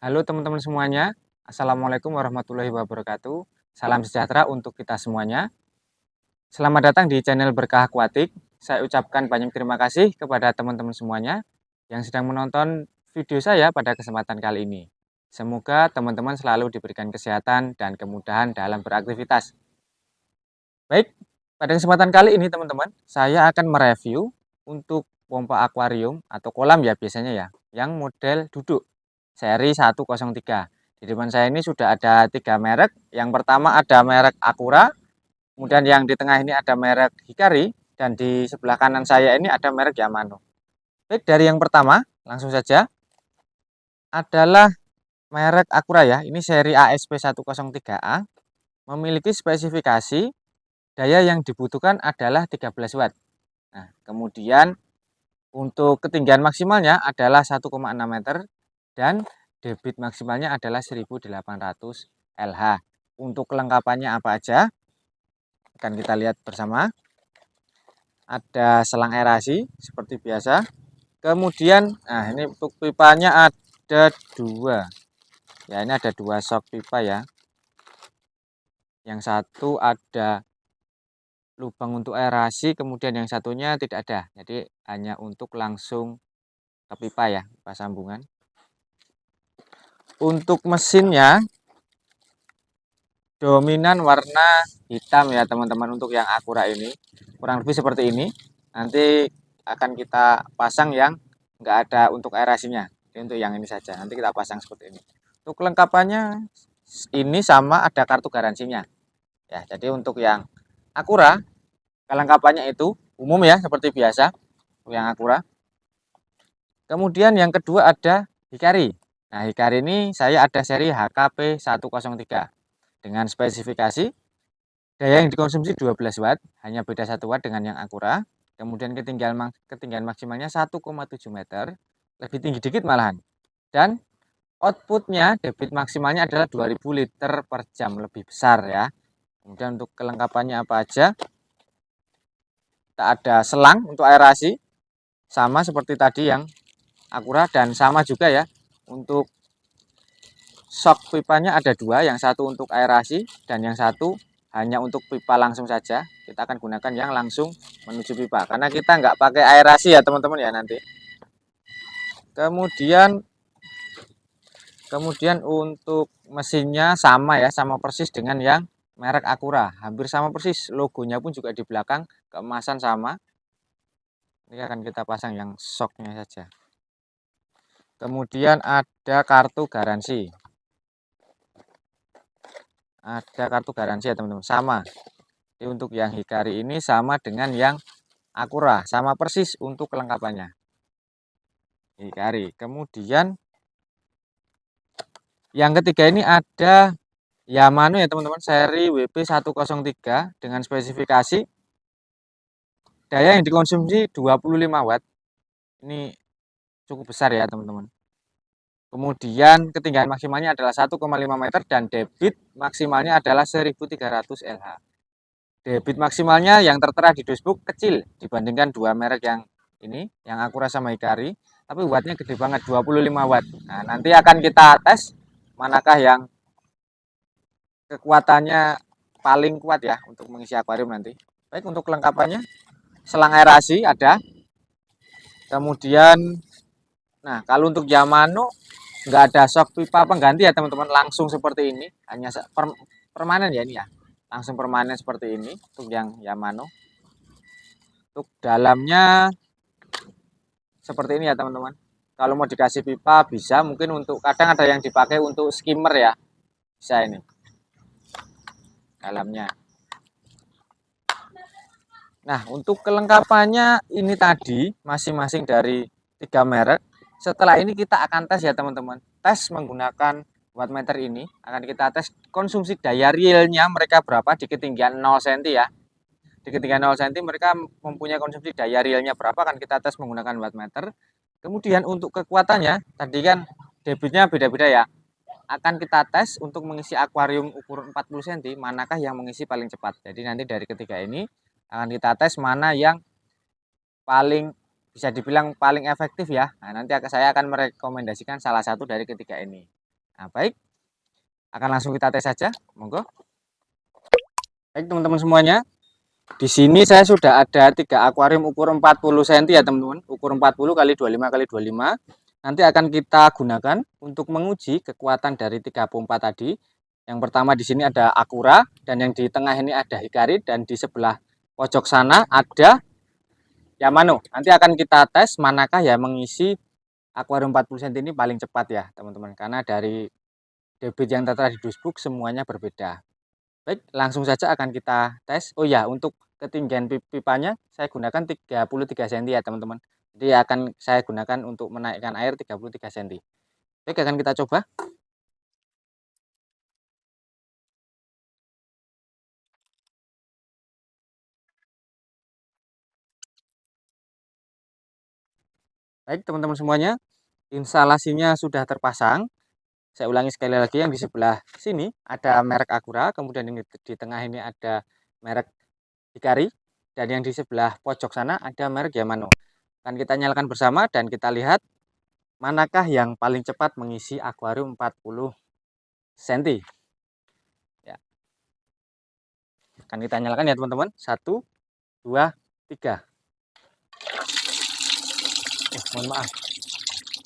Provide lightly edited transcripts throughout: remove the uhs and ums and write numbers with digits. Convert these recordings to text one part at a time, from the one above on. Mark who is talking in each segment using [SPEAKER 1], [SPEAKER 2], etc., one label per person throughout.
[SPEAKER 1] Halo teman-teman semuanya, Assalamualaikum warahmatullahi wabarakatuh. Salam sejahtera untuk kita semuanya. Selamat datang di channel Berkah Aquatic. Saya ucapkan banyak terima kasih kepada teman-teman semuanya yang sedang menonton video saya pada kesempatan kali ini. Semoga teman-teman selalu diberikan kesehatan dan kemudahan dalam beraktivitas. Baik, pada kesempatan kali ini teman-teman, saya akan mereview untuk pompa akuarium atau kolam ya biasanya ya, yang model duduk seri 103. Di depan saya ini sudah ada 3 merek. Yang pertama ada merek Akura, kemudian yang di tengah ini ada merek Hikari, dan di sebelah kanan saya ini ada merek Yamano. Baik, dari yang pertama, langsung saja adalah merek Akura ya. Ini seri ASP 103A, memiliki spesifikasi daya yang dibutuhkan adalah 13 watt. Nah, kemudian untuk ketinggian maksimalnya adalah 1,6 meter dan debit maksimalnya adalah 1800 LH. Untuk kelengkapannya apa aja? Akan kita lihat bersama. Ada selang aerasi seperti biasa. Kemudian, nah ini untuk pipanya ada 2. Ya, ini ada 2 sok pipa ya. Yang satu ada lubang untuk aerasi, kemudian yang satunya tidak ada. Jadi hanya untuk langsung ke pipa ya, pipa sambungan. Untuk mesinnya dominan warna hitam ya teman-teman untuk yang Akura ini. Kurang lebih seperti ini. Nanti akan kita pasang yang enggak ada untuk aerasinya. Jadi untuk yang ini saja. Nanti kita pasang seperti ini. Untuk kelengkapannya ini sama ada kartu garansinya. Ya, jadi untuk yang Akura kelengkapannya itu umum ya seperti biasa untuk yang Akura. Kemudian yang kedua ada Hikari. Nah, Hikari ini saya ada seri HKP 103 dengan spesifikasi daya yang dikonsumsi 12 watt, hanya beda 1 watt dengan yang Akura. Kemudian ketinggian maksimalnya 1,7 meter, lebih tinggi dikit malahan. Dan outputnya debit maksimalnya adalah 2000 liter per jam, lebih besar ya. Kemudian untuk kelengkapannya apa aja? Kita ada selang untuk aerasi, sama seperti tadi yang Akura, dan sama juga ya untuk sok pipanya ada 2, yang satu untuk aerasi dan yang satu hanya untuk pipa langsung saja. Kita akan gunakan yang langsung menuju pipa karena kita nggak pakai aerasi ya teman-teman ya nanti. Kemudian untuk mesinnya sama ya, sama persis dengan yang merek Akura, hampir sama persis. Logonya pun juga di belakang keemasan sama. Ini akan kita pasang yang soknya saja. Kemudian ada kartu garansi. Ada kartu garansi ya teman-teman, sama. Jadi untuk yang Hikari ini sama dengan yang Akura, sama persis untuk kelengkapannya. Hikari. Kemudian yang ketiga ini ada Yamano ya teman-teman, seri WP 103 dengan spesifikasi daya yang dikonsumsi 25 watt. Ini cukup besar ya teman-teman. Kemudian ketinggian maksimalnya adalah 1,5 meter dan debit maksimalnya adalah 1300 LH. Debit maksimalnya yang tertera di dashboard kecil dibandingkan dua merek yang ini, yang Akura sama Hikari, tapi wattnya gede banget, 25 watt. Nah, nanti akan kita tes manakah yang kekuatannya paling kuat ya untuk mengisi akuarium nanti. Baik, untuk kelengkapannya selang aerasi ada. Kemudian, nah kalau untuk Yamano nggak ada shock pipa pengganti ya teman-teman, langsung seperti ini, hanya permanen ya ini ya, langsung permanen seperti ini untuk yang Yamano. Untuk dalamnya seperti ini ya teman-teman. Kalau mau dikasih pipa bisa, mungkin untuk kadang ada yang dipakai untuk skimmer ya, bisa ini dalamnya. Nah, untuk kelengkapannya ini tadi masing-masing dari 3 merek. Setelah ini kita akan tes ya teman-teman. Tes menggunakan wattmeter ini, akan kita tes konsumsi daya realnya mereka berapa di ketinggian 0 cm ya. Di ketinggian 0 cm mereka mempunyai konsumsi daya realnya berapa, akan kita tes menggunakan wattmeter. Kemudian untuk kekuatannya, tadi kan debitnya beda-beda ya. Akan kita tes untuk mengisi akuarium ukuran 40 cm, manakah yang mengisi paling cepat. Jadi nanti dari ketiga ini akan kita tes mana yang paling bisa dibilang paling efektif ya. Nah, nanti saya akan merekomendasikan salah satu dari ketiga ini. Nah, baik, akan langsung kita tes saja. Monggo. Baik, teman-teman semuanya. Di sini saya sudah ada 3 akuarium ukur 40 cm ya, teman-teman. Ukur 40 kali 25 kali 25. Nanti akan kita gunakan untuk menguji kekuatan dari 3 pompa tadi. Yang pertama di sini ada Akura, dan yang di tengah ini ada Hikari, dan di sebelah pojok sana ada Yamano. Nanti akan kita tes manakah yang mengisi akuarium 40 cm ini paling cepat ya, teman-teman. Karena dari debit yang tertera di dashbook semuanya berbeda. Baik, langsung saja akan kita tes. Oh ya, untuk ketinggian pipanya saya gunakan 33 cm ya, teman-teman. Jadi akan saya gunakan untuk menaikkan air 33 cm. Baik, akan kita coba. Baik, teman-teman semuanya, instalasinya sudah terpasang. Saya ulangi sekali lagi, yang di sebelah sini ada merek Akura, kemudian yang di tengah ini ada merek Hikari, dan yang di sebelah pojok sana ada merek Yamano. Akan kita nyalakan bersama dan kita lihat manakah yang paling cepat mengisi akuarium 40 cm. Ya, akan kita nyalakan ya, teman-teman. 1, 2, 3. Mohon maaf.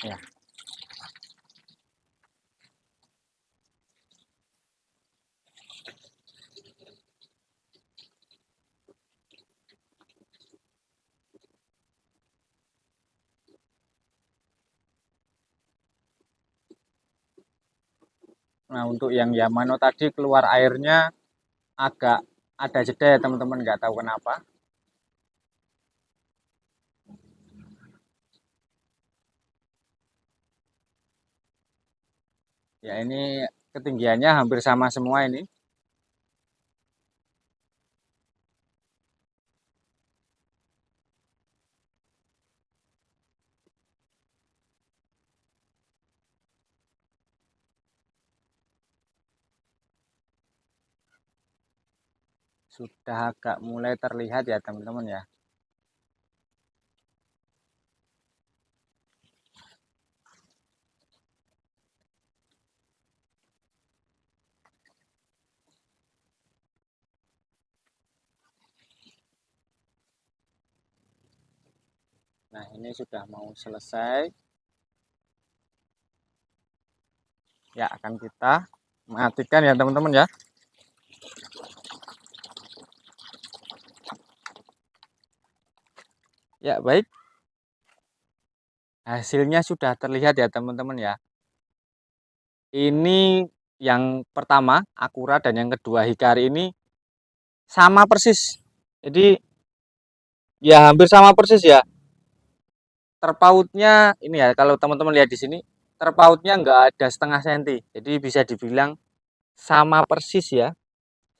[SPEAKER 1] Ya. Nah, untuk yang Yamano tadi keluar airnya agak ada jeda ya, teman-teman, nggak tahu kenapa. Ya, ini ketinggiannya hampir sama semua ini. Sudah agak mulai terlihat ya, teman-teman ya. Nah, ini sudah mau selesai. Ya, akan kita matikan ya, teman-teman ya. Ya, baik. Hasilnya sudah terlihat ya, teman-teman ya. Ini yang pertama Akura dan yang kedua Hikari ini sama persis. Jadi ya hampir sama persis ya. Terpautnya ini ya, kalau teman-teman lihat di sini, terpautnya nggak ada setengah senti. Jadi bisa dibilang sama persis ya.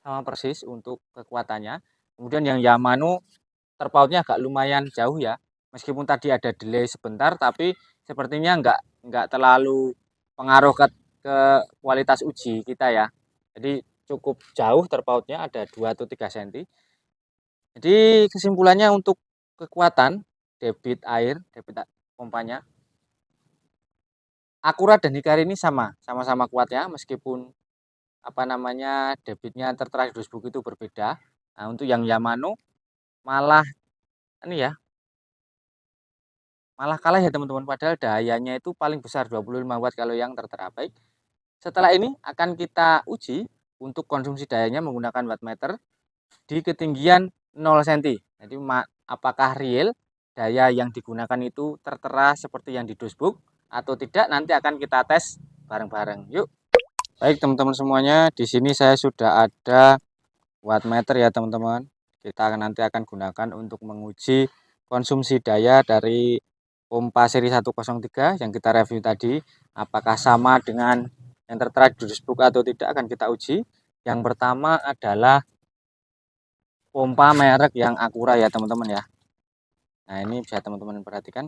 [SPEAKER 1] Sama persis untuk kekuatannya. Kemudian yang Yamano terpautnya agak lumayan jauh ya. Meskipun tadi ada delay sebentar, tapi sepertinya nggak terlalu pengaruh ke kualitas uji kita ya. Jadi cukup jauh terpautnya, ada 2 atau 3 cm. Jadi kesimpulannya untuk kekuatan debit air, debit pompanya, Akura dan Hikari ini sama-sama kuat ya, meskipun apa namanya debitnya tertera di dashbook itu berbeda. Nah, untuk yang Yamano malah ini ya, malah kalah ya, teman-teman, padahal dayanya itu paling besar 25 watt kalau yang tertera. Baik, setelah ini akan kita uji untuk konsumsi dayanya menggunakan wattmeter di ketinggian 0 cm. Jadi apakah real daya yang digunakan itu tertera seperti yang di dashbook atau tidak, nanti akan kita tes bareng-bareng. Yuk. Baik, teman-teman semuanya, di sini saya sudah ada wattmeter ya, teman-teman. Kita nanti akan gunakan untuk menguji konsumsi daya dari pompa seri 103 yang kita review tadi, apakah sama dengan yang tertera di dashbook atau tidak, akan kita uji. Yang pertama adalah pompa merek yang Akura ya, teman-teman ya. Nah, ini bisa teman-teman perhatikan.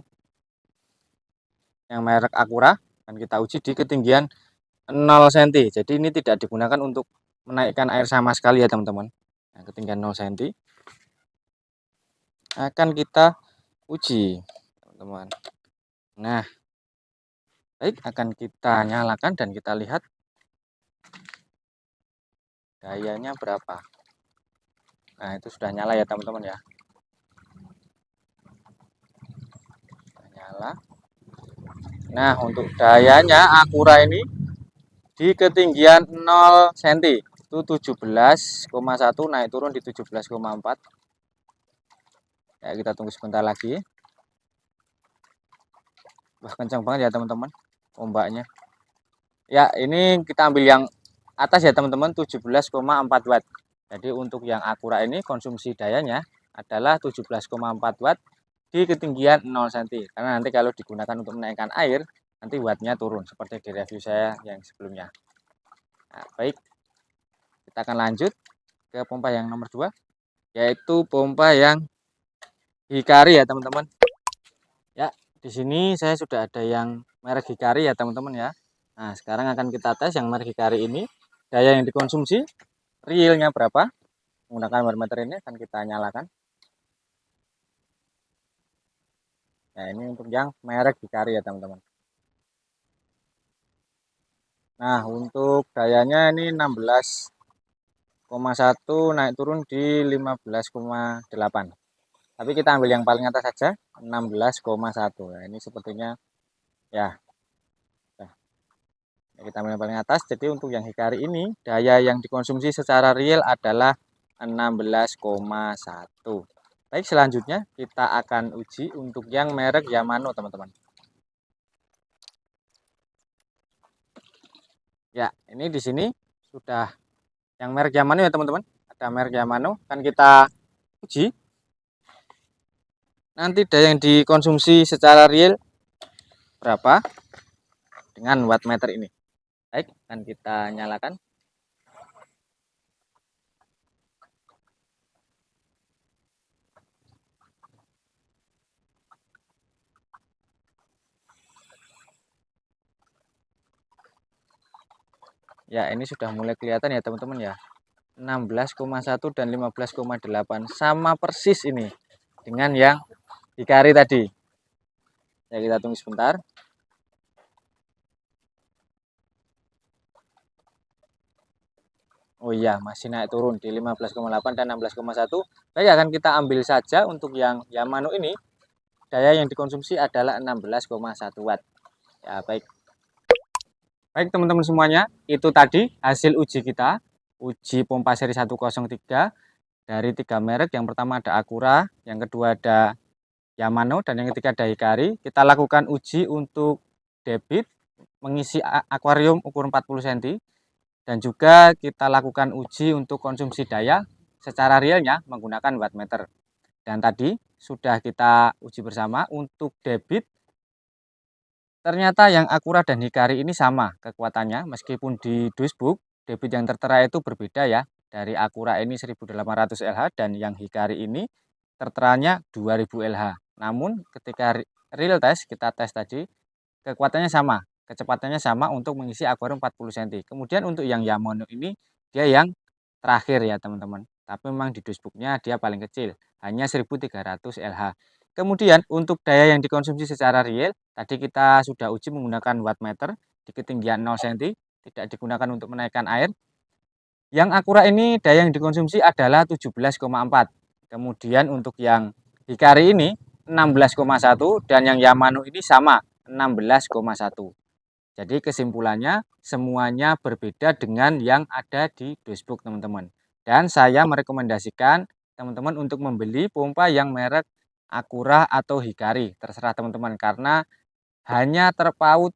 [SPEAKER 1] Yang merek Akura akan kita uji di ketinggian 0 cm. Jadi ini tidak digunakan untuk menaikkan air sama sekali ya, teman-teman. Nah, ketinggian 0 cm akan kita uji, teman-teman. Nah, Baik, akan kita nyalakan dan kita lihat dayanya berapa. Nah, itu sudah nyala ya teman-teman ya. Sudah nyala. Nah, untuk dayanya Acura ini di ketinggian 0 cm itu 17,1, naik turun di 17,4. Ya, kita tunggu sebentar lagi. Wah, kencang banget ya teman-teman ombaknya. Ya, ini kita ambil yang atas ya teman-teman, 17,4 watt. Jadi untuk yang Acura ini konsumsi dayanya adalah 17,4 watt di ketinggian 0 cm. Karena nanti kalau digunakan untuk menaikkan air, nanti wattnya turun seperti di review saya yang sebelumnya. Nah, baik, kita akan lanjut ke pompa yang nomor 2, yaitu pompa yang Hikari ya teman-teman. Ya, di sini saya sudah ada yang merek Hikari ya teman-teman ya. Nah, sekarang akan kita tes yang merek Hikari ini. Daya yang dikonsumsi realnya berapa? Menggunakan wattmeter ini akan kita nyalakan. Nah, ini untuk yang merek Hikari ya teman-teman. Nah, untuk dayanya ini 16,1, naik turun di 15,8. Tapi kita ambil yang paling atas saja, 16,1. Nah, ini sepertinya ya. Nah, kita ambil yang paling atas. Jadi untuk yang Hikari ini daya yang dikonsumsi secara real adalah 16,1. Baik, selanjutnya kita akan uji untuk yang merek Yamano teman-teman. Ya, ini di sini sudah yang merek Yamano ya teman-teman. Ada merek Yamano, kan kita uji. Nanti daya yang dikonsumsi secara real berapa dengan wattmeter ini. Baik, akan kita nyalakan. Ya, ini sudah mulai kelihatan ya teman-teman ya. 16,1 dan 15,8 sama persis ini dengan yang Hikari tadi. Ya, kita tunggu sebentar. Oh iya, masih naik turun di 15,8 dan 16,1. Baik, akan kita ambil saja untuk yang Yamano ini. Daya yang dikonsumsi adalah 16,1 watt. Ya, baik. Baik teman-teman semuanya, itu tadi hasil uji kita. Uji pompa seri 103 dari 3 merek. Yang pertama ada Acura, yang kedua ada Yamano, dan yang ketiga ada Hikari. Kita lakukan uji untuk debit mengisi akuarium ukur 40 cm, dan juga kita lakukan uji untuk konsumsi daya secara realnya menggunakan wattmeter. Dan tadi sudah kita uji bersama untuk debit. Ternyata yang Acura dan Hikari ini sama kekuatannya, meskipun di dashbook debit yang tertera itu berbeda ya. Dari Acura ini 1800 LH dan yang Hikari ini terteranya 2000 LH. Namun ketika real test, kita tes tadi, kekuatannya sama, kecepatannya sama untuk mengisi akuarium 40 cm. Kemudian untuk yang Yamano ini dia yang terakhir ya teman-teman. Tapi memang di dashbooknya dia paling kecil, hanya 1300 LH. Kemudian untuk daya yang dikonsumsi secara real, tadi kita sudah uji menggunakan wattmeter di ketinggian 0 cm, tidak digunakan untuk menaikkan air. Yang Acura ini daya yang dikonsumsi adalah 17,4. Kemudian untuk yang Hikari ini 16,1 dan yang Yamano ini sama 16,1. Jadi kesimpulannya semuanya berbeda dengan yang ada di dashbook teman-teman. Dan saya merekomendasikan teman-teman untuk membeli pompa yang merek Acura atau Hikari. Terserah teman-teman karena hanya terpaut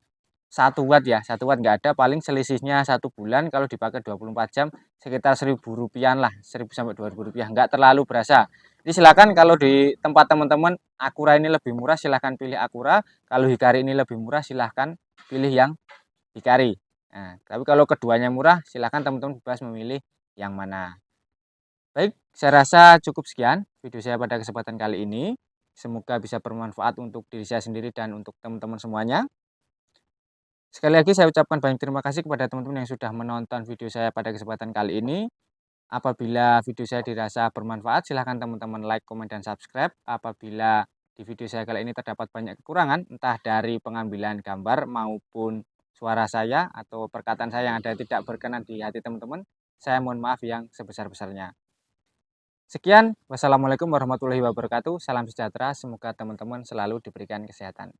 [SPEAKER 1] 1 watt ya. 1 watt nggak ada, paling selisihnya 1 bulan kalau dipakai 24 jam sekitar Rp1.000-an lah, 1.000 sampai Rp2.000. Nggak terlalu berasa. Jadi silakan kalau di tempat teman-teman Acura ini lebih murah silahkan pilih Acura. Kalau Hikari ini lebih murah silahkan pilih yang Hikari. Nah, tapi kalau keduanya murah, silahkan teman-teman bebas memilih yang mana. Baik, saya rasa cukup sekian video saya pada kesempatan kali ini. Semoga bisa bermanfaat untuk diri saya sendiri dan untuk teman-teman semuanya. Sekali lagi saya ucapkan banyak terima kasih kepada teman-teman yang sudah menonton video saya pada kesempatan kali ini. Apabila video saya dirasa bermanfaat, silahkan teman-teman like, komen, dan subscribe. Apabila di video saya kali ini terdapat banyak kekurangan, entah dari pengambilan gambar maupun suara saya atau perkataan saya yang ada tidak berkenan di hati teman-teman, saya mohon maaf yang sebesar-besarnya. Sekian, wassalamualaikum warahmatullahi wabarakatuh. Salam sejahtera, semoga teman-teman selalu diberikan kesehatan.